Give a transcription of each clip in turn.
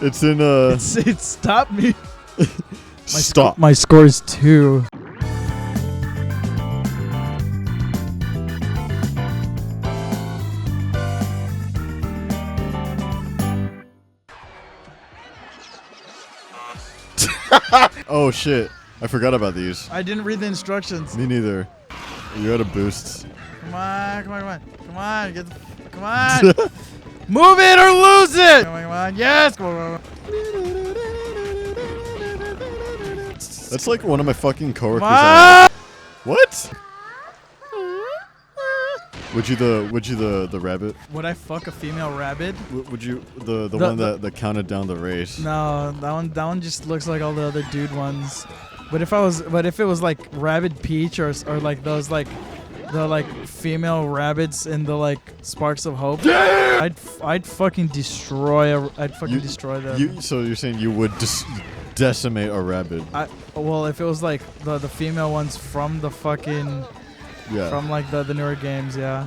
It's in It stopped me. Stop. My score is 2. Oh shit! I forgot about these. I didn't read the instructions. Me neither. You're out of boosts. Come on, come on, come on. Come on, come on. Move it or lose it. Come on, come on. Yes. Come on, come on. That's like one of my fucking coworkers. What? Would you the rabbit? Would I fuck a female rabbit? Would you the one that counted down the race? No, that one just looks like all the other dude ones. But if it was like Rabbid Peach or like those like the like female rabbits in the like Sparks of Hope, I'd fucking destroy destroy them. So you're saying you would decimate a rabbit? Well, if it was like the female ones from the fucking from like the newer games, yeah.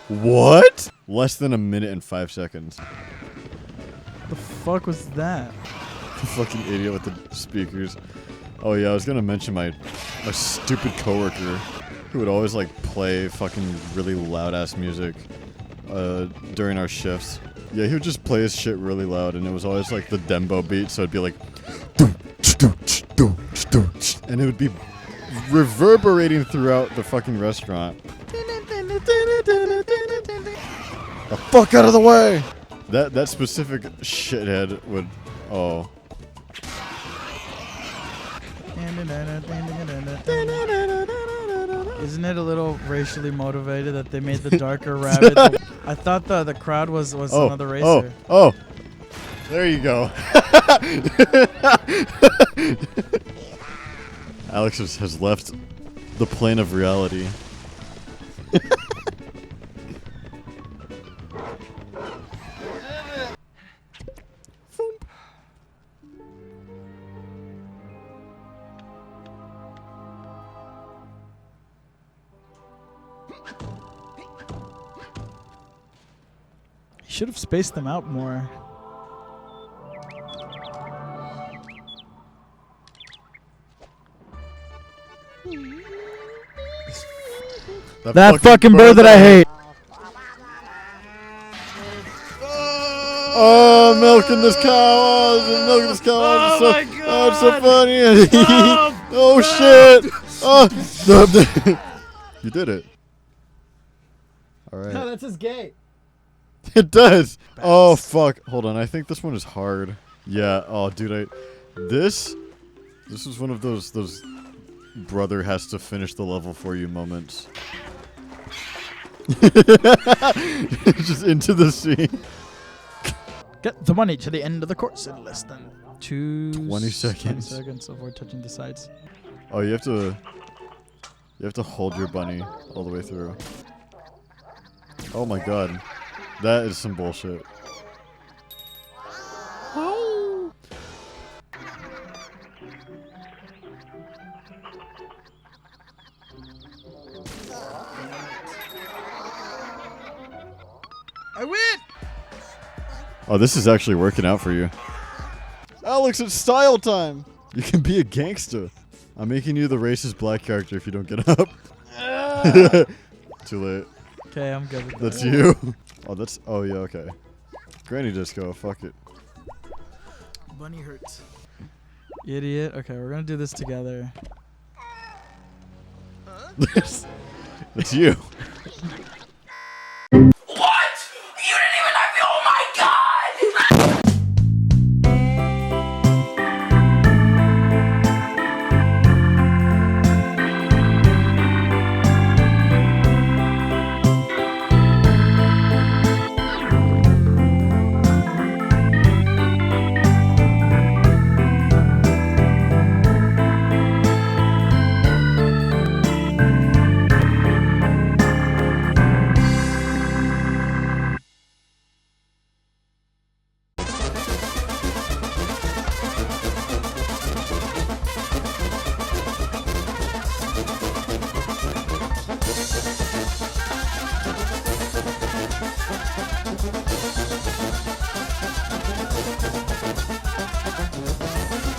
What? Less than a minute and 5 seconds. The fuck was that? Fucking idiot with the speakers. Oh yeah, I was gonna mention my stupid coworker who would always like play fucking really loud ass music during our shifts. Yeah, he would just play his shit really loud, and it was always like the dembo beat, so it'd be like, and it would be reverberating throughout the fucking restaurant. The fuck out of the way! That specific shithead would. Oh. Isn't it a little racially motivated that they made the darker rabbit? I thought the crowd was another racer. Oh, there you go. Alex has left the plane of reality. Should have spaced them out more. That fucking bird that I hate. Oh, milking this cow. Oh, milking this cow. Oh, so, my God. Oh, it's so funny. Oh, shit. Oh. You did it. All right. No, that's his gate. It does. Oh fuck. Hold on. I think this one is hard. Yeah. Oh, dude. This is one of those brother has to finish the level for you moments. Just into the sea. Get the money to the end of the course in less than 20 seconds. 20 seconds avoid touching the sides. Oh, you have to hold your bunny all the way through. Oh my god. That is some bullshit. I win! Oh, this is actually working out for you. Alex, it's style time! You can be a gangster. I'm making you the racist black character if you don't get up. Too late. Okay, I'm good with That's that. you. Oh yeah, okay. Granny Disco, fuck it. Bunny hurts. Idiot. Okay, we're gonna do this together. It's you.